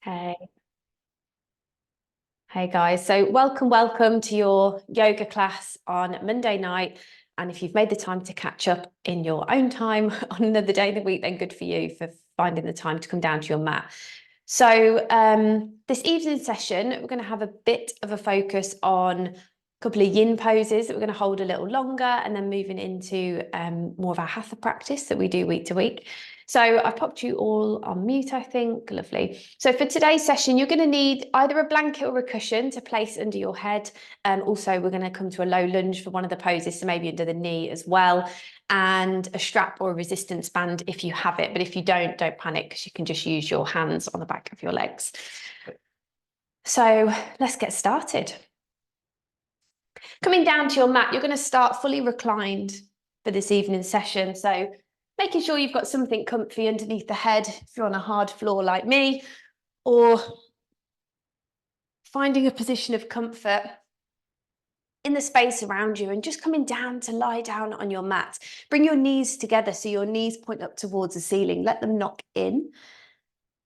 Hey, hey guys. So welcome to your yoga class on Monday night. And if you've made the time to catch up in your own time on another day of the week, then good for you for finding the time to come down to your mat. So this evening session, we're going to have a bit of a focus on a couple of yin poses that we're going to hold a little longer, and then moving into more of our hatha practice that we do week to week. So I've popped you all on mute, I think. Lovely. So for today's session, you're going to need either a blanket or a cushion to place under your head. Also, we're going to come to a low lunge for one of the poses, so maybe under the knee as well, and a strap or a resistance band if you have it. But if you don't panic, because you can just use your hands on the back of your legs. So let's get started. Coming down to your mat, you're going to start fully reclined for this evening session. So making sure you've got something comfy underneath the head if you're on a hard floor like me, or finding a position of comfort in the space around you and just coming down to lie down on your mat. Bring your knees together so your knees point up towards the ceiling. Let them knock in.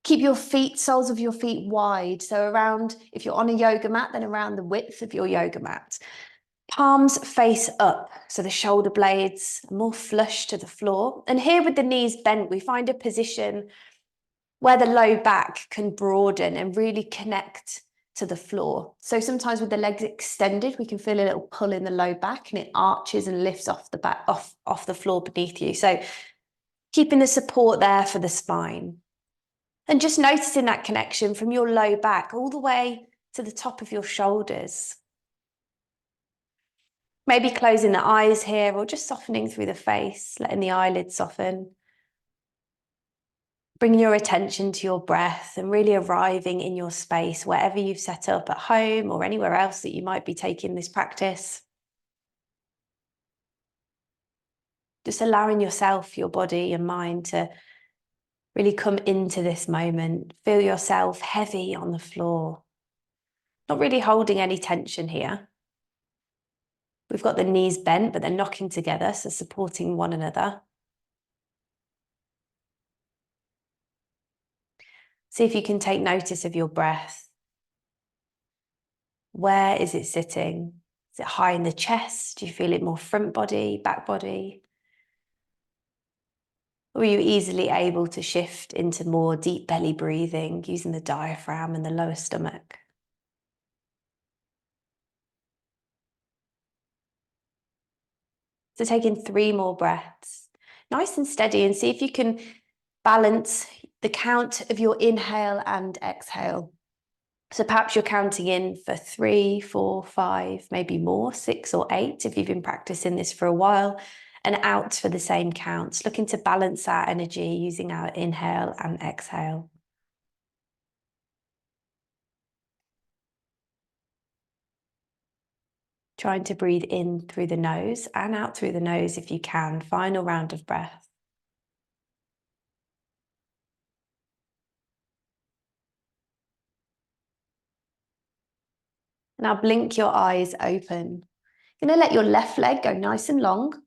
Keep your feet, soles of your feet wide. So around, if you're on a yoga mat, then around the width of your yoga mat. Palms face up, so the shoulder blades are more flush to the floor. And here with the knees bent, we find a position where the low back can broaden and really connect to the floor. So sometimes with the legs extended, we can feel a little pull in the low back and it arches and lifts off the back, off the floor beneath you. So keeping the support there for the spine. And just noticing that connection from your low back all the way to the top of your shoulders. Maybe closing the eyes here or just softening through the face, letting the eyelids soften. Bring your attention to your breath and really arriving in your space, wherever you've set up at home or anywhere else that you might be taking this practice. Just allowing yourself, your body, your mind to really come into this moment. Feel yourself heavy on the floor. Not really holding any tension here. We've got the knees bent, but they're knocking together, so supporting one another. See if you can take notice of your breath. Where is it sitting? Is it high in the chest? Do you feel it more front body, back body? Or are you easily able to shift into more deep belly breathing using the diaphragm and the lower stomach? So taking 3 more breaths, nice and steady, and see if you can balance the count of your inhale and exhale. So perhaps you're counting in for 3, 4, 5, maybe more, 6 or 8 if you've been practicing this for a while, and out for the same counts, looking to balance our energy using our inhale and exhale. Trying to breathe in through the nose and out through the nose if you can. Final round of breath. Now blink your eyes open. You're going to let your left leg go nice and long. I'm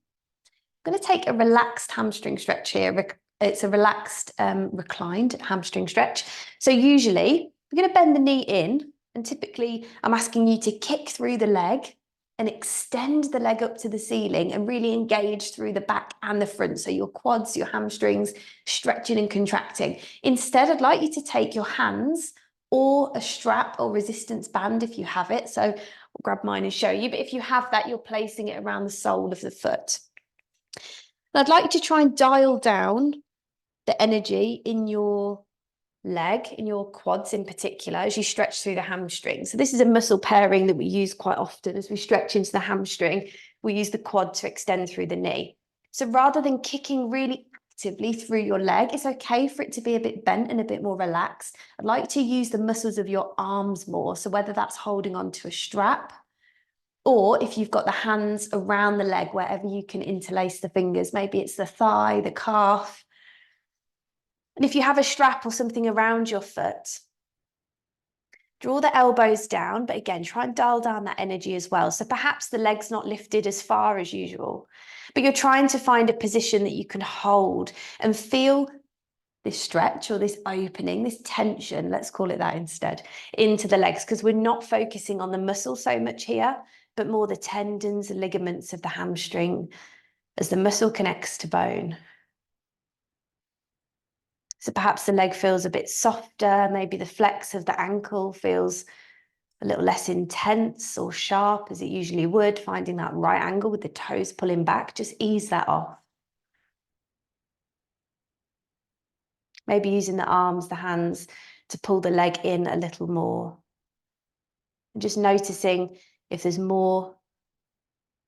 going to take a relaxed hamstring stretch here. It's a relaxed, reclined hamstring stretch. So usually we're going to bend the knee in, and typically I'm asking you to kick through the leg and extend the leg up to the ceiling and really engage through the back and the front. So your quads, your hamstrings, stretching and contracting. Instead, I'd like you to take your hands or a strap or resistance band if you have it. So I'll grab mine and show you. But if you have that, you're placing it around the sole of the foot. And I'd like you to try and dial down the energy in your leg, in your quads in particular, as you stretch through the hamstring. So this is a muscle pairing that we use quite often. As we stretch into the hamstring, we use the quad to extend through the knee. So rather than kicking really actively through your leg, it's okay for it to be a bit bent and a bit more relaxed. I'd like to use the muscles of your arms more. So whether that's holding onto a strap, or if you've got the hands around the leg, wherever you can interlace the fingers, maybe it's the thigh, the calf. And if you have a strap or something around your foot, draw the elbows down, but again, try and dial down that energy as well. So perhaps the leg's not lifted as far as usual, but you're trying to find a position that you can hold and feel this stretch or this opening, this tension, let's call it that instead, into the legs, because we're not focusing on the muscle so much here, but more the tendons and ligaments of the hamstring as the muscle connects to bone. So perhaps the leg feels a bit softer, maybe the flex of the ankle feels a little less intense or sharp as it usually would, finding that right angle with the toes pulling back, just ease that off. Maybe using the arms, the hands to pull the leg in a little more. And just noticing if there's more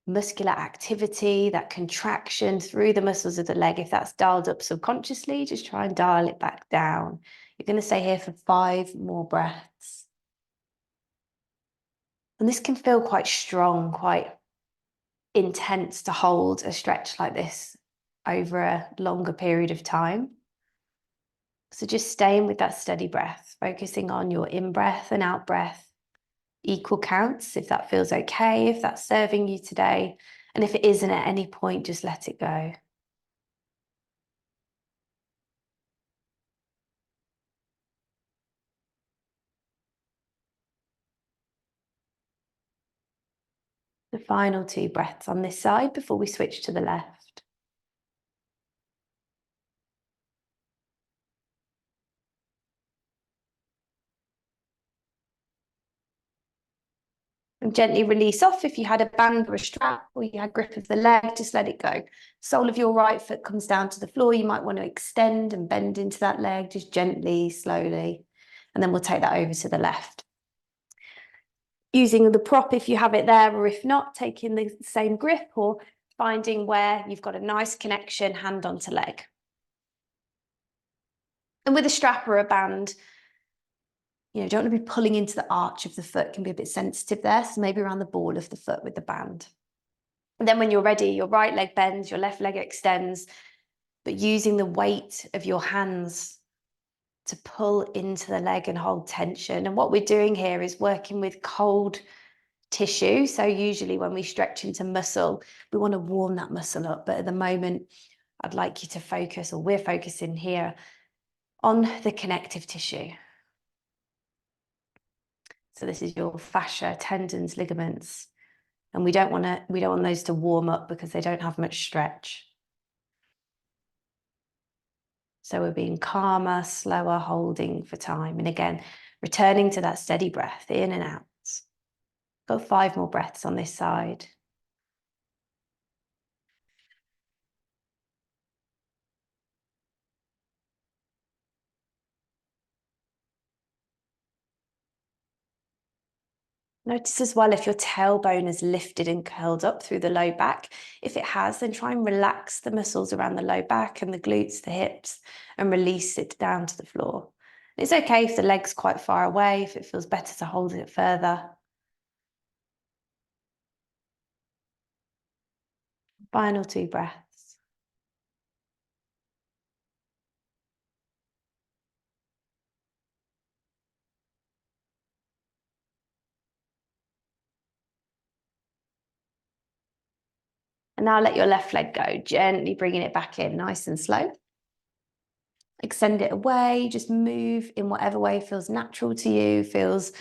muscular activity, that contraction through the muscles of the leg. If that's dialed up subconsciously, just try and dial it back down. You're going to stay here for 5 more breaths. And this can feel quite strong, quite intense to hold a stretch like this over a longer period of time. So just staying with that steady breath, focusing on your in-breath and out-breath, equal counts if that feels okay, if that's serving you today. And if it isn't at any point, just let it go. The final 2 breaths on this side before we switch to the left. And gently release off. If you had a band or a strap or you had grip of the leg, just let it go. Sole of your right foot comes down to the floor. You might want to extend and bend into that leg, just gently, slowly. And then we'll take that over to the left. Using the prop if you have it there, or if not, taking the same grip or finding where you've got a nice connection, hand onto leg. And with a strap or a band, don't want to be pulling into the arch of the foot, it can be a bit sensitive there, so maybe around the ball of the foot with the band. And then when you're ready, your right leg bends, your left leg extends, but using the weight of your hands to pull into the leg and hold tension. And what we're doing here is working with cold tissue. So usually when we stretch into muscle, we want to warm that muscle up. But at the moment, I'd like you to focus, or we're focusing here, on the connective tissue. So this is your fascia, tendons, ligaments. And we don't want those to warm up because they don't have much stretch. So we're being calmer, slower, holding for time. And again, returning to that steady breath, in and out. Got 5 more breaths on this side. Notice as well if your tailbone is lifted and curled up through the low back. If it has, then try and relax the muscles around the low back and the glutes, the hips, and release it down to the floor. It's okay if the leg's quite far away, if it feels better to hold it further. Final 2 breaths. And now let your left leg go, gently bringing it back in, nice and slow. Extend it away, just move in whatever way feels natural to you, feels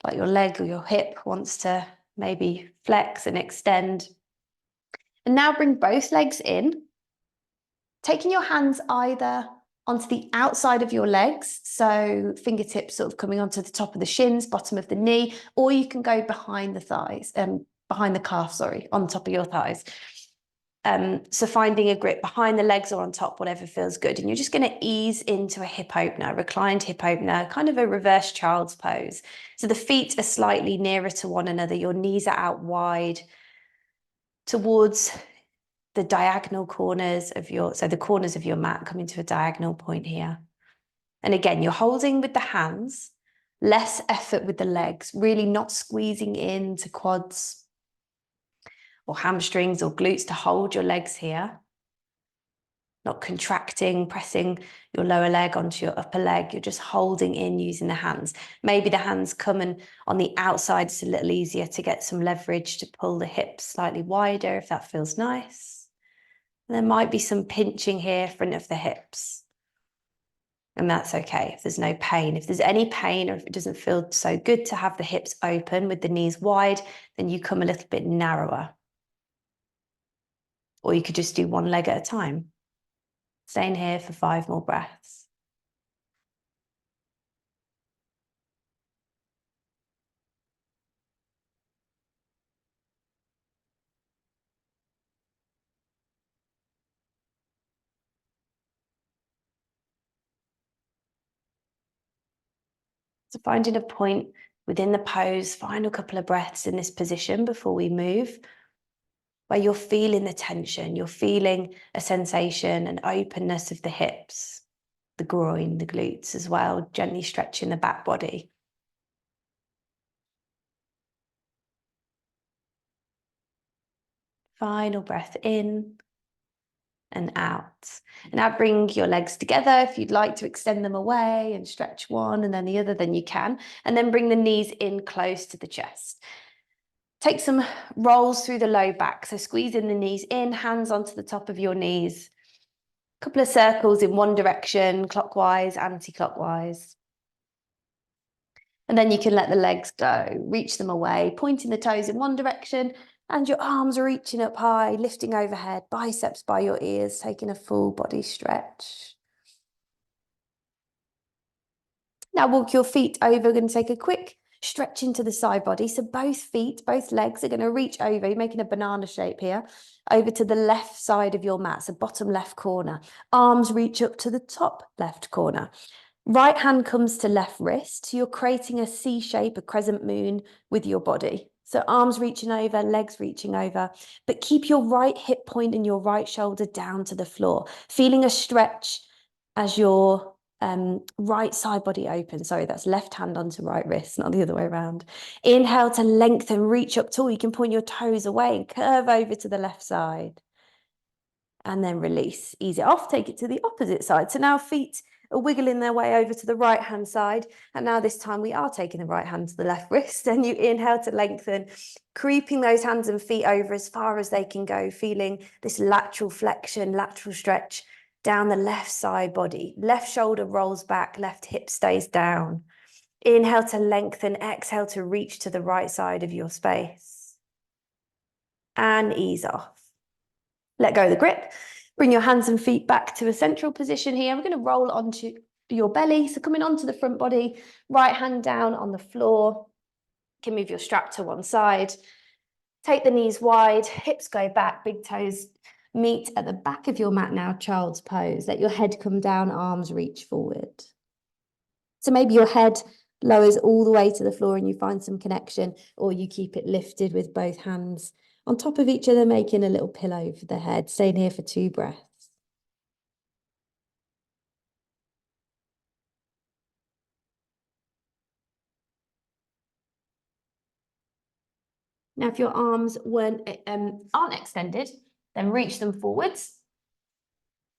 like your leg or your hip wants to maybe flex and extend. And now bring both legs in, taking your hands either onto the outside of your legs, so fingertips sort of coming onto the top of the shins, bottom of the knee, or you can go behind the thighs, behind the calf, sorry, on top of your thighs. So finding a grip behind the legs or on top, whatever feels good. And you're just going to ease into a hip opener, reclined hip opener, kind of a reverse child's pose. So the feet are slightly nearer to one another. Your knees are out wide towards the diagonal corners of the corners of your mat coming to a diagonal point here. And again, you're holding with the hands, less effort with the legs, really not squeezing into quads or hamstrings or glutes to hold your legs here. Not contracting, pressing your lower leg onto your upper leg. You're just holding in using the hands. Maybe the hands come in on the outside. It's a little easier to get some leverage to pull the hips slightly wider if that feels nice. And there might be some pinching here, front of the hips. And that's okay if there's no pain. If there's any pain or if it doesn't feel so good to have the hips open with the knees wide, then you come a little bit narrower. Or you could just do one leg at a time. Staying here for 5 more breaths. So finding a point within the pose, final couple of breaths in this position before we move, where you're feeling the tension, you're feeling a sensation and openness of the hips, the groin, the glutes as well, gently stretching the back body. Final breath in and out. And now bring your legs together. If you'd like to extend them away and stretch one and then the other, then you can. And then bring the knees in close to the chest. Take some rolls through the low back. So squeezing the knees in, hands onto the top of your knees. A couple of circles in one direction, clockwise, anti-clockwise. And then you can let the legs go, reach them away, pointing the toes in one direction and your arms are reaching up high, lifting overhead, biceps by your ears, taking a full body stretch. Now walk your feet over, we're going to take a quick stretch into the side body. So both feet, both legs are going to reach over, you're making a banana shape here, over to the left side of your mat, so bottom left corner. Arms reach up to the top left corner. Right hand comes to left wrist. So you're creating a C shape, a crescent moon with your body. So arms reaching over, legs reaching over, but keep your right hip point and your right shoulder down to the floor, feeling a stretch as your right side body opens. Sorry, that's left hand onto right wrist, not the other way around. Inhale to lengthen, reach up tall. You can point your toes away and curve over to the left side. And then release, ease it off, take it to the opposite side. So now feet are wiggling their way over to the right hand side. And now this time we are taking the right hand to the left wrist. And you inhale to lengthen, creeping those hands and feet over as far as they can go, feeling this lateral flexion, lateral stretch down the left side body. Left shoulder rolls back, left hip stays down. Inhale to lengthen, exhale to reach to the right side of your space. And ease off. Let go of the grip. Bring your hands and feet back to a central position here. We're going to roll onto your belly. So coming onto the front body, right hand down on the floor. You can move your strap to one side. Take the knees wide, hips go back, big toes meet at the back of your mat now, child's pose. Let your head come down, arms reach forward. So maybe your head lowers all the way to the floor and you find some connection, or you keep it lifted with both hands on top of each other, making a little pillow for the head. Staying here for 2 breaths. Now, if your arms aren't extended, then reach them forwards.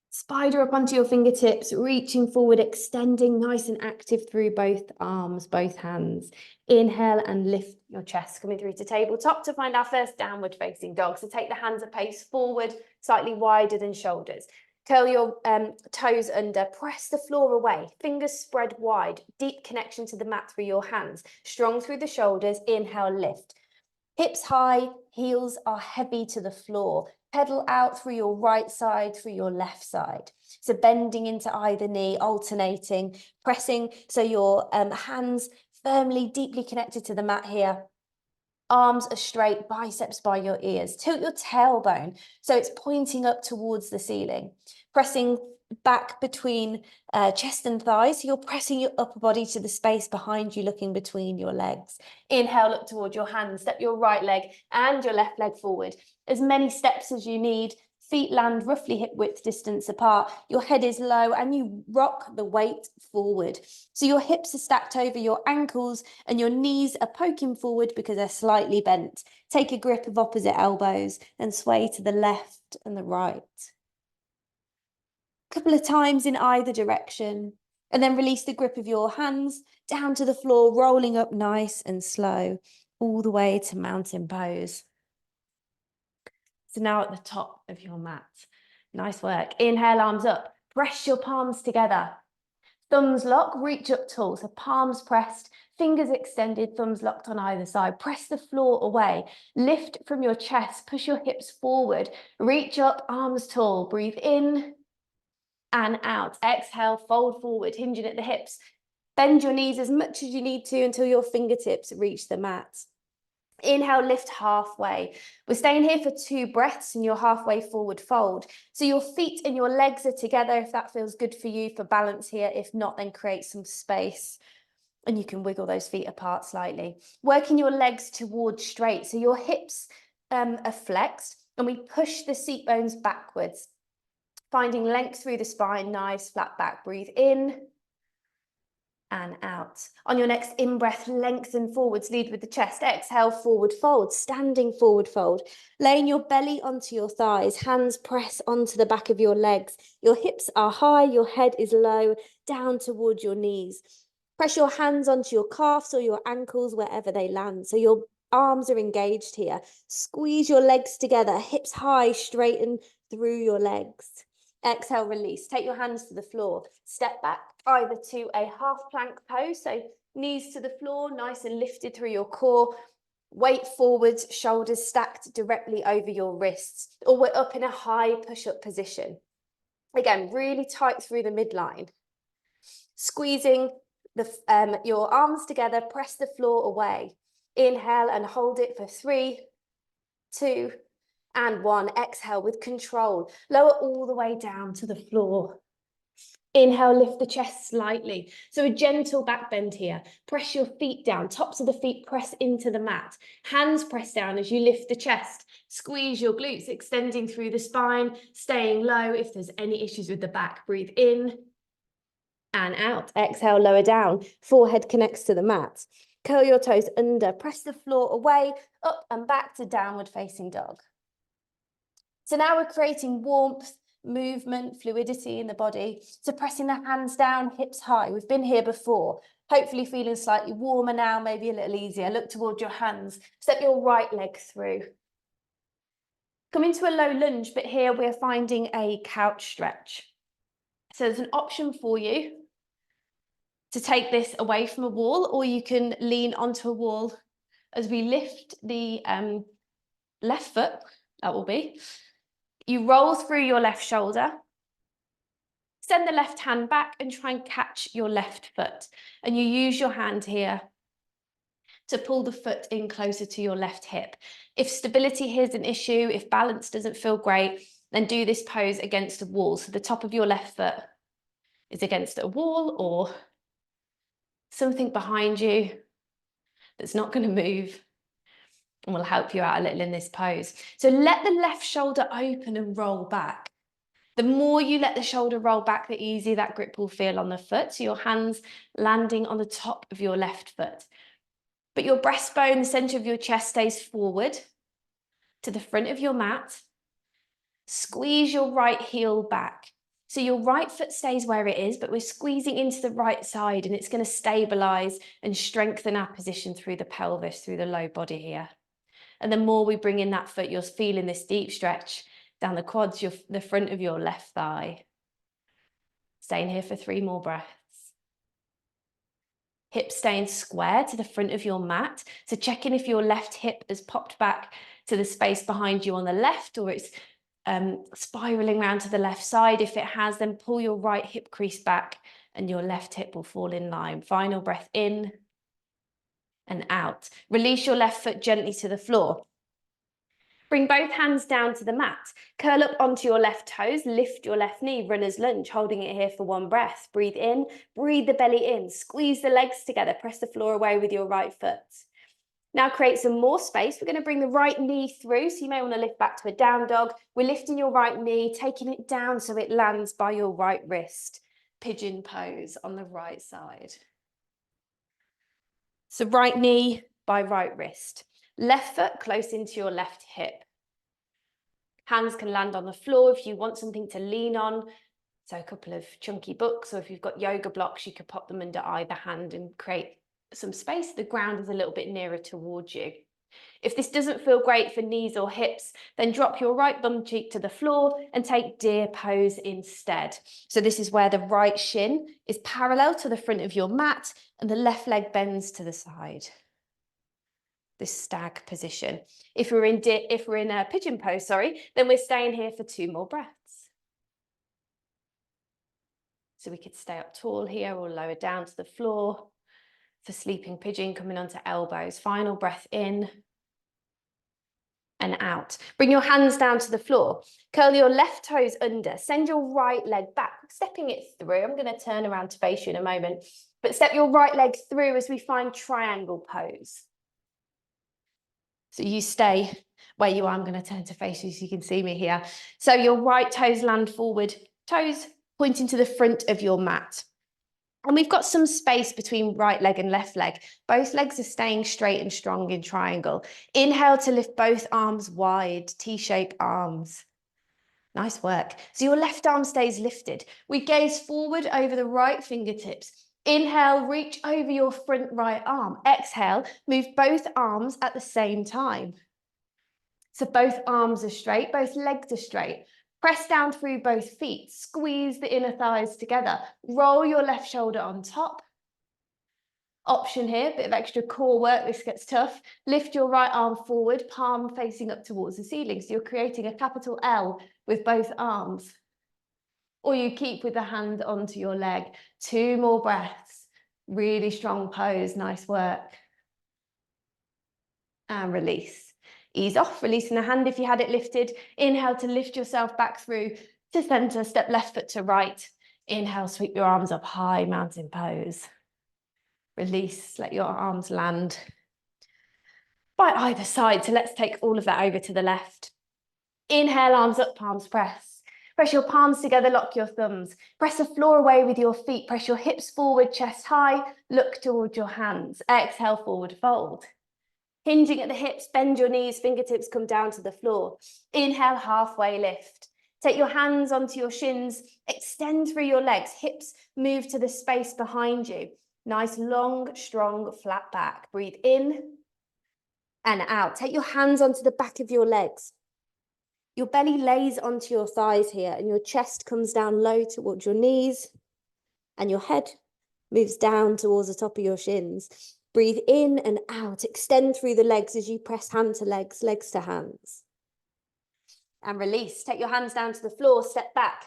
Spider up onto your fingertips, reaching forward, extending nice and active through both arms, both hands. Inhale and lift your chest, coming through to tabletop to find our first downward facing dog. So take the hands a pace forward, slightly wider than shoulders. Curl your toes under, press the floor away, fingers spread wide, deep connection to the mat through your hands, strong through the shoulders. Inhale, lift. Hips high, heels are heavy to the floor. Pedal out through your right side, through your left side. So bending into either knee, alternating, pressing so your hands firmly, deeply connected to the mat here. Arms are straight, biceps by your ears. Tilt your tailbone so it's pointing up towards the ceiling. Pressing back between chest and thighs. So you're pressing your upper body to the space behind you, looking between your legs. Inhale, look toward your hands. Step your right leg and your left leg forward. As many steps as you need. Feet land roughly hip width distance apart. Your head is low and you rock the weight forward. So your hips are stacked over your ankles and your knees are poking forward because they're slightly bent. Take a grip of opposite elbows and sway to the left and the right. A couple of times in either direction. And then release the grip of your hands down to the floor, rolling up nice and slow, all the way to mountain pose. So now at the top of your mat. Nice work. Inhale, arms up. Press your palms together. Thumbs lock, reach up tall. So palms pressed, fingers extended, thumbs locked on either side. Press the floor away. Lift from your chest, push your hips forward. Reach up, arms tall. Breathe in and out. Exhale, fold forward, hinging at the hips. Bend your knees as much as you need to until your fingertips reach the mat. Inhale, lift halfway. We're staying here for 2 breaths and you're halfway forward fold. So your feet and your legs are together if that feels good for you for balance here. If not, then create some space and you can wiggle those feet apart slightly. Working your legs towards straight. So your hips are flexed and we push the seat bones backwards. Finding length through the spine, nice flat back. Breathe in and out. On your next in-breath, lengthen forwards, lead with the chest. Exhale, forward fold, standing forward fold. Laying your belly onto your thighs, hands press onto the back of your legs. Your hips are high, your head is low, down towards your knees. Press your hands onto your calves or your ankles, wherever they land. So your arms are engaged here. Squeeze your legs together, hips high, straighten through your legs. Exhale, release. Take your hands to the floor. Step back either to a half plank pose. So knees to the floor, nice and lifted through your core. Weight forwards, shoulders stacked directly over your wrists. Or we're up in a high push-up position. Again, really tight through the midline. Squeezing your arms together, press the floor away. Inhale and hold it for 3, 2, and 1. Exhale with control. Lower all the way down to the floor. Inhale, lift the chest slightly. So a gentle back bend here. Press your feet down. Tops of the feet press into the mat. Hands press down as you lift the chest. Squeeze your glutes, extending through the spine, staying low. If there's any issues with the back, breathe in and out. Exhale, lower down. Forehead connects to the mat. Curl your toes under. Press the floor away, up and back to downward facing dog. So now we're creating warmth, movement, fluidity in the body. So pressing the hands down, hips high. We've been here before. Hopefully feeling slightly warmer now, maybe a little easier. Look towards your hands. Step your right leg through. Come into a low lunge, but here we're finding a couch stretch. So there's an option for you to take this away from a wall, or you can lean onto a wall as we lift the left foot, that will be. You roll through your left shoulder, send the left hand back and try and catch your left foot. And you use your hand here to pull the foot in closer to your left hip. If stability here is an issue, if balance doesn't feel great, then do this pose against a wall. So the top of your left foot is against a wall or something behind you that's not going to move and will help you out a little in this pose. So let the left shoulder open and roll back. The more you let the shoulder roll back, the easier that grip will feel on the foot. So your hands landing on the top of your left foot. But your breastbone, the center of your chest, stays forward to the front of your mat. Squeeze your right heel back. So your right foot stays where it is, but we're squeezing into the right side and it's going to stabilize and strengthen our position through the pelvis, through the low body here. And the more we bring in that foot, you're feeling this deep stretch down the quads, the front of your left thigh. Staying here for 3 more breaths. Hips staying square to the front of your mat. So check in if your left hip has popped back to the space behind you on the left, or it's spiraling around to the left side. If it has, then pull your right hip crease back and your left hip will fall in line. Final breath in and out. Release your left foot gently to the floor. Bring both hands down to the mat. Curl up onto your left toes, lift your left knee, runner's lunge, holding it here for 1 breath. Breathe in, breathe the belly in, squeeze the legs together, press the floor away with your right foot. Now create some more space. We're going to bring the right knee through, so you may want to lift back to a down dog. We're lifting your right knee, taking it down so it lands by your right wrist. Pigeon pose on the right side. So right knee by right wrist. Left foot close into your left hip. Hands can land on the floor if you want something to lean on. So a couple of chunky books, or if you've got yoga blocks, you could pop them under either hand and create some space. The ground is a little bit nearer towards you. If this doesn't feel great for knees or hips, then drop your right bum cheek to the floor and take deer pose instead. So this is where the right shin is parallel to the front of your mat and the left leg bends to the side. This stag position. If we're in a pigeon pose, then we're staying here for 2 more breaths. So we could stay up tall here or lower down to the floor. For sleeping pigeon, coming onto elbows. Final breath in and out. Bring your hands down to the floor. Curl your left toes under. Send your right leg back, stepping it through. I'm going to turn around to face you in a moment. But step your right leg through as we find triangle pose. So you stay where you are. I'm going to turn to face you so you can see me here. So your right toes land forward, toes pointing to the front of your mat. And we've got some space between right leg and left leg. Both legs are staying straight and strong in triangle. Inhale to lift both arms wide, T-shape arms. Nice work. So your left arm stays lifted. We gaze forward over the right fingertips. Inhale, reach over your front right arm. Exhale, move both arms at the same time. So both arms are straight, both legs are straight. Press down through both feet, squeeze the inner thighs together. Roll your left shoulder on top. Option here, bit of extra core work, this gets tough. Lift your right arm forward, palm facing up towards the ceiling. So you're creating a capital L with both arms. Or you keep with the hand onto your leg. 2 more breaths. Really strong pose, nice work. And release. Ease off, releasing the hand if you had it lifted. Inhale to lift yourself back through to center, step left foot to right. Inhale, sweep your arms up high, mountain pose. Release, let your arms land by either side. So let's take all of that over to the left. Inhale, arms up, palms press. Press your palms together, lock your thumbs. Press the floor away with your feet. Press your hips forward, chest high, look towards your hands. Exhale, forward fold. Hinging at the hips, bend your knees, fingertips come down to the floor. Inhale, halfway lift. Take your hands onto your shins, extend through your legs, hips move to the space behind you. Nice, long, strong, flat back. Breathe in and out. Take your hands onto the back of your legs. Your belly lays onto your thighs here and your chest comes down low towards your knees and your head moves down towards the top of your shins. Breathe in and out. Extend through the legs as you press hand to legs, legs to hands. And release. Take your hands down to the floor, step back.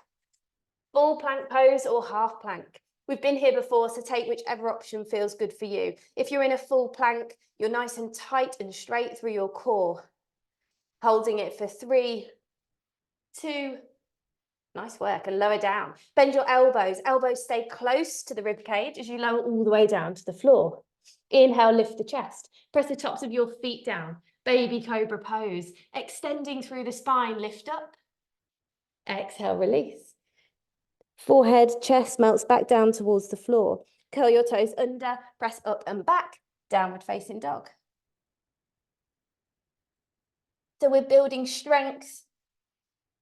Full plank pose or half plank. We've been here before, so take whichever option feels good for you. If you're in a full plank, you're nice and tight and straight through your core. Holding it for 3, 2, nice work, and lower down. Bend your elbows. Elbows stay close to the rib cage as you lower all the way down to the floor. Inhale, lift the chest. Press the tops of your feet down. Baby cobra pose. Extending through the spine, lift up. Exhale, release. Forehead, chest melts back down towards the floor. Curl your toes under, press up and back. Downward facing dog. So we're building strength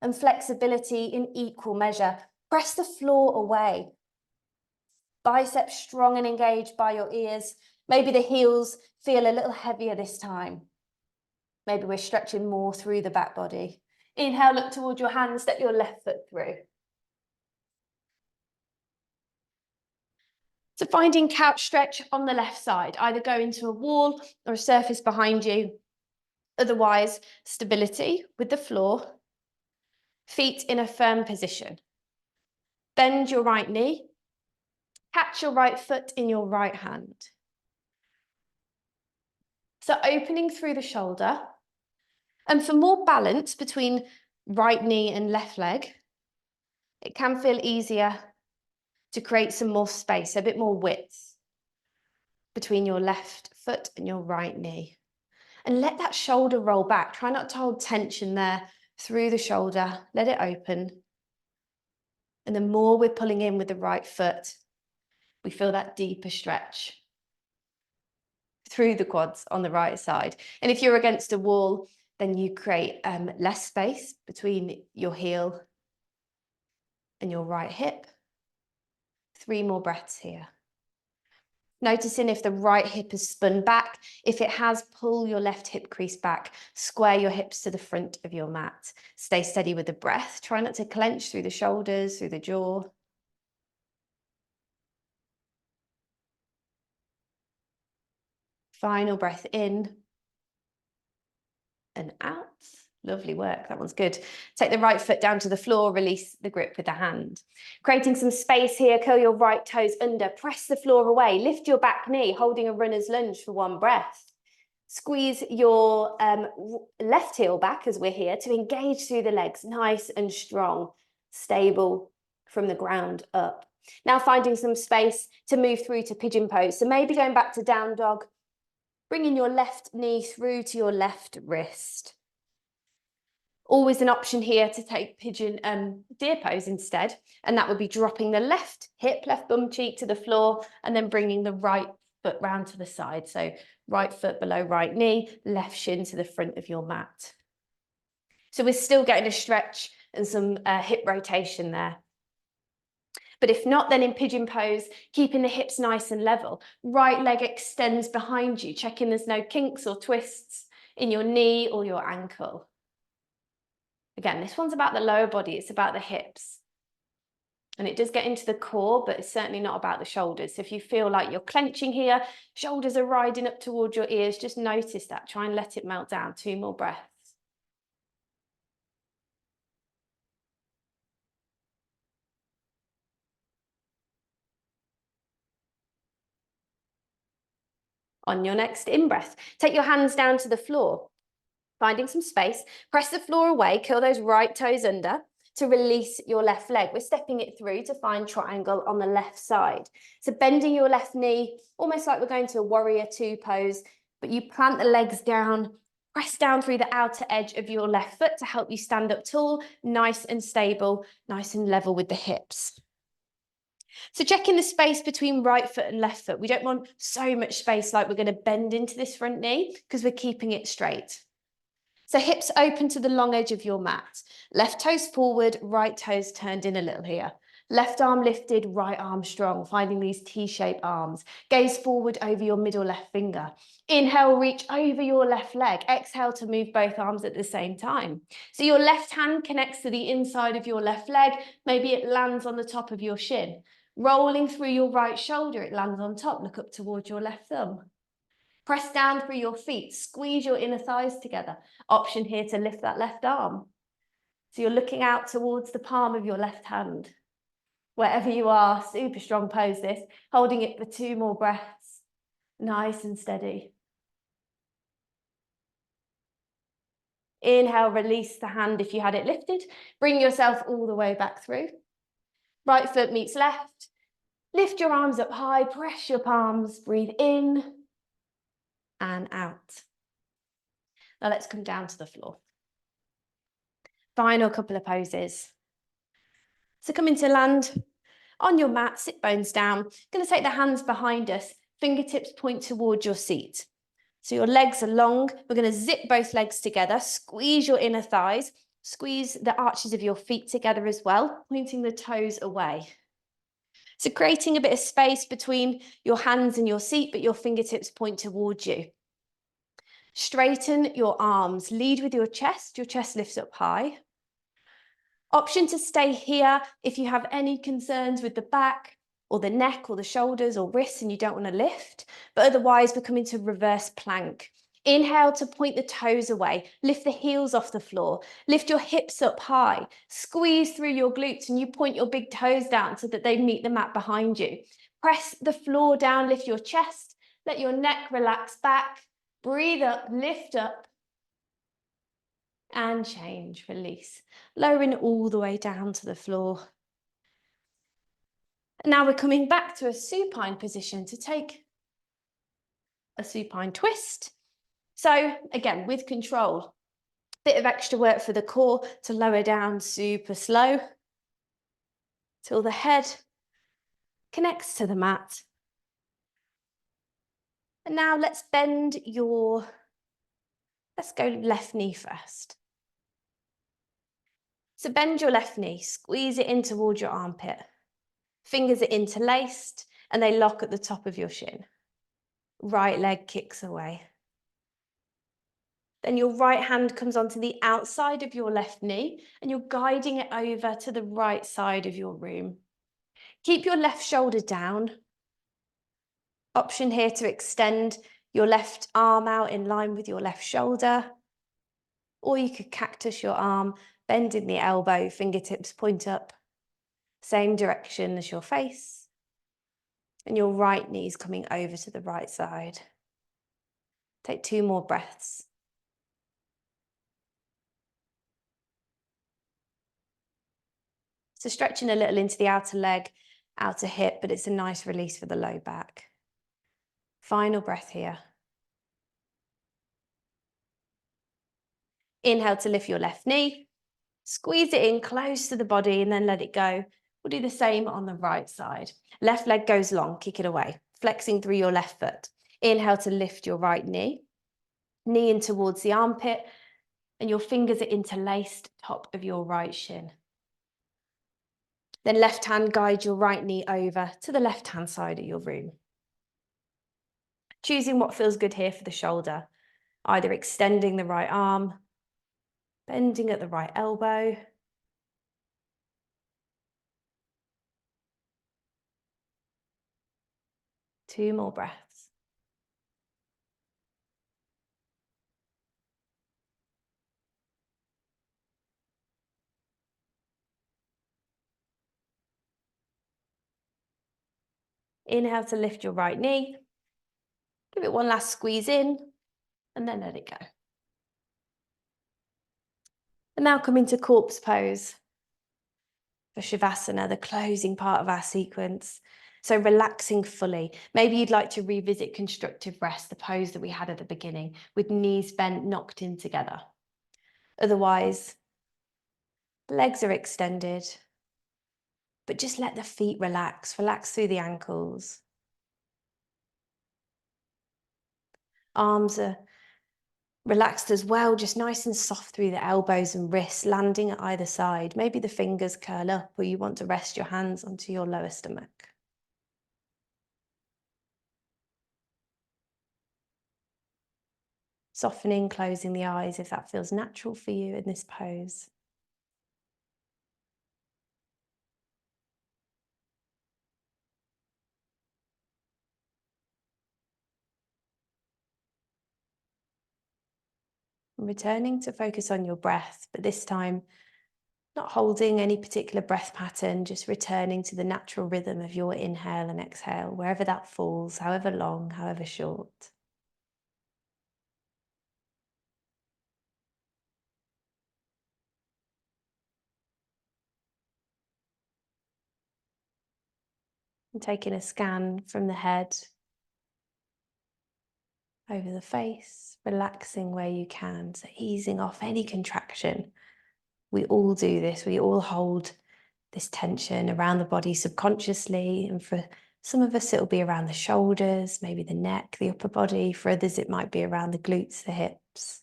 and flexibility in equal measure. Press the floor away. Biceps strong and engaged by your ears. Maybe the heels feel a little heavier this time. Maybe we're stretching more through the back body. Inhale, look towards your hands, step your left foot through. So finding couch stretch on the left side, either go into a wall or a surface behind you. Otherwise, stability with the floor, feet in a firm position. Bend your right knee, catch your right foot in your right hand. So opening through the shoulder. And for more balance between right knee and left leg, it can feel easier to create some more space, a bit more width between your left foot and your right knee. And let that shoulder roll back. Try not to hold tension there through the shoulder. Let it open. And the more we're pulling in with the right foot, we feel that deeper stretch through the quads on the right side. And if you're against a wall, then you create less space between your heel and your right hip. 3 more breaths here. Noticing if the right hip has spun back. If it has, pull your left hip crease back. Square your hips to the front of your mat. Stay steady with the breath. Try not to clench through the shoulders, through the jaw. Final breath in and out. Lovely work, that one's good. Take the right foot down to the floor, release the grip with the hand. Creating some space here, curl your right toes under, press the floor away, lift your back knee, holding a runner's lunge for one breath. Squeeze your left heel back as we're here to engage through the legs, nice and strong, stable from the ground up. Now finding some space to move through to pigeon pose. So maybe going back to down dog, bringing your left knee through to your left wrist. Always an option here to take pigeon deer pose instead, and that would be dropping the left hip, left bum cheek to the floor, and then bringing the right foot round to the side. So right foot below right knee, left shin to the front of your mat. So we're still getting a stretch and some hip rotation there. But if not, then in pigeon pose, keeping the hips nice and level. Right leg extends behind you, checking there's no kinks or twists in your knee or your ankle. Again, this one's about the lower body, it's about the hips. And it does get into the core, but it's certainly not about the shoulders. So if you feel like you're clenching here, shoulders are riding up towards your ears, just notice that. Try and let it melt down. 2 more breaths. On your next in-breath, take your hands down to the floor, finding some space. Press the floor away, curl those right toes under to release your left leg. We're stepping it through to find triangle on the left side. So bending your left knee, almost like we're going to a warrior 2 pose, but you plant the legs down, press down through the outer edge of your left foot to help you stand up tall, nice and stable, nice and level with the hips. So checking the space between right foot and left foot. We don't want so much space like we're going to bend into this front knee because we're keeping it straight. So hips open to the long edge of your mat. Left toes forward, right toes turned in a little here. Left arm lifted, right arm strong, finding these T-shaped arms. Gaze forward over your middle left finger. Inhale, reach over your left leg. Exhale to move both arms at the same time. So your left hand connects to the inside of your left leg. Maybe it lands on the top of your shin. Rolling through your right shoulder, it lands on top. Look up towards your left thumb. Press down through your feet, squeeze your inner thighs together. Option here to lift that left arm. So you're looking out towards the palm of your left hand. Wherever you are, super strong pose this, holding it for 2 more breaths. Nice and steady. Inhale, release the hand if you had it lifted. Bring yourself all the way back through. Right foot meets left. Lift your arms up high, press your palms, breathe in and out. Now let's come down to the floor. Final couple of poses. So coming to land on your mat, sit bones down. Going to take the hands behind us, fingertips point towards your seat. So your legs are long. We're going to zip both legs together, squeeze your inner thighs, squeeze the arches of your feet together as well, pointing the toes away. So creating a bit of space between your hands and your seat, but your fingertips point towards you. Straighten your arms, lead with your chest lifts up high. Option to stay here if you have any concerns with the back or the neck or the shoulders or wrists and you don't want to lift, but otherwise we're coming to reverse plank. Inhale to point the toes away, lift the heels off the floor, lift your hips up high, squeeze through your glutes and you point your big toes down so that they meet the mat behind you. Press the floor down, lift your chest, let your neck relax back, breathe up, lift up, and change, release, lowering all the way down to the floor. And now we're coming back to a supine position to take a supine twist. So again, with control, bit of extra work for the core to lower down super slow till the head connects to the mat. And now let's bend let's go left knee first. So bend your left knee, squeeze it in towards your armpit. Fingers are interlaced and they lock at the top of your shin. Right leg kicks away. Then your right hand comes onto the outside of your left knee and you're guiding it over to the right side of your room. Keep your left shoulder down. Option here to extend your left arm out in line with your left shoulder. Or you could cactus your arm, bending the elbow, fingertips point up, same direction as your face. And your right knee's coming over to the right side. Take 2 more breaths. So stretching a little into the outer leg, outer hip, but it's a nice release for the low back. Final breath here. Inhale to lift your left knee. Squeeze it in close to the body and then let it go. We'll do the same on the right side. Left leg goes long, kick it away, flexing through your left foot. Inhale to lift your right knee. Knee in towards the armpit and your fingers are interlaced top of your right shin. Then left hand guide your right knee over to the left hand side of your room. Choosing what feels good here for the shoulder, either extending the right arm, bending at the right elbow. Two more breaths. Inhale to lift your right knee. Give it one last squeeze in and then let it go. And now come into corpse pose for Shavasana, the closing part of our sequence. So relaxing fully. Maybe you'd like to revisit constructive rest, the pose that we had at the beginning, with knees bent, knocked in together. Otherwise, legs are extended, but just let the feet relax. Relax through the ankles. Arms are relaxed as well, just nice and soft through the elbows and wrists, landing at either side. Maybe the fingers curl up or you want to rest your hands onto your lower stomach. Softening, closing the eyes if that feels natural for you in this pose. And returning to focus on your breath, but this time not holding any particular breath pattern, just returning to the natural rhythm of your inhale and exhale, wherever that falls, however long, however short. And taking a scan from the head over the face, relaxing where you can, so easing off any contraction. We all do this, we all hold this tension around the body subconsciously, and for some of us it'll be around the shoulders, maybe the neck, the upper body. For others it might be around the glutes, the hips.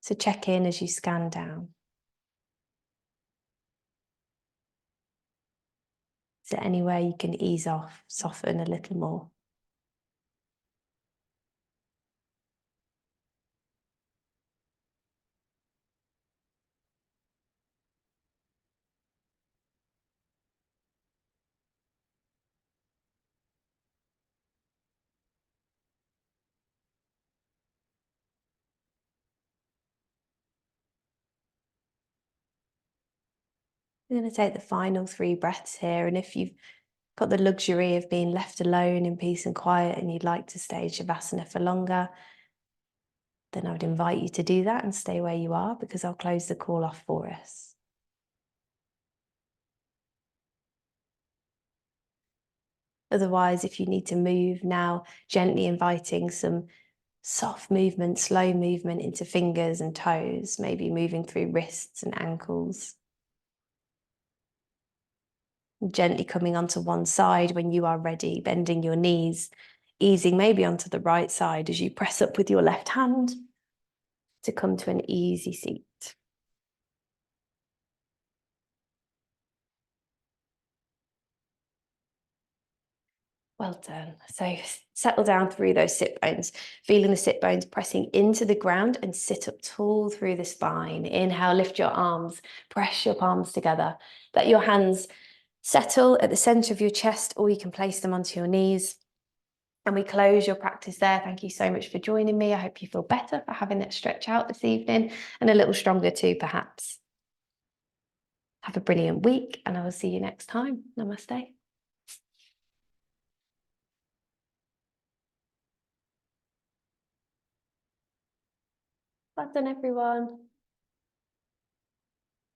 So check in as you scan down. Is there anywhere you can ease off, soften a little more? We're going to take the final 3 breaths here, and if you've got the luxury of being left alone in peace and quiet and you'd like to stay in Shavasana for longer, then I would invite you to do that and stay where you are, because I'll close the call off for us. Otherwise, if you need to move now, gently inviting some soft movement, slow movement into fingers and toes, maybe moving through wrists and ankles. Gently coming onto one side when you are ready, bending your knees, easing maybe onto the right side as you press up with your left hand to come to an easy seat. Well done. So settle down through those sit bones, feeling the sit bones pressing into the ground, and sit up tall through the spine. Inhale, lift your arms, press your palms together. Let your hands settle at the center of your chest, or you can place them onto your knees. And we close your practice there. Thank you so much for joining me. I hope you feel better for having that stretch out this evening, and a little stronger too, perhaps. Have a brilliant week, and I will see you next time. Namaste. Well done, everyone.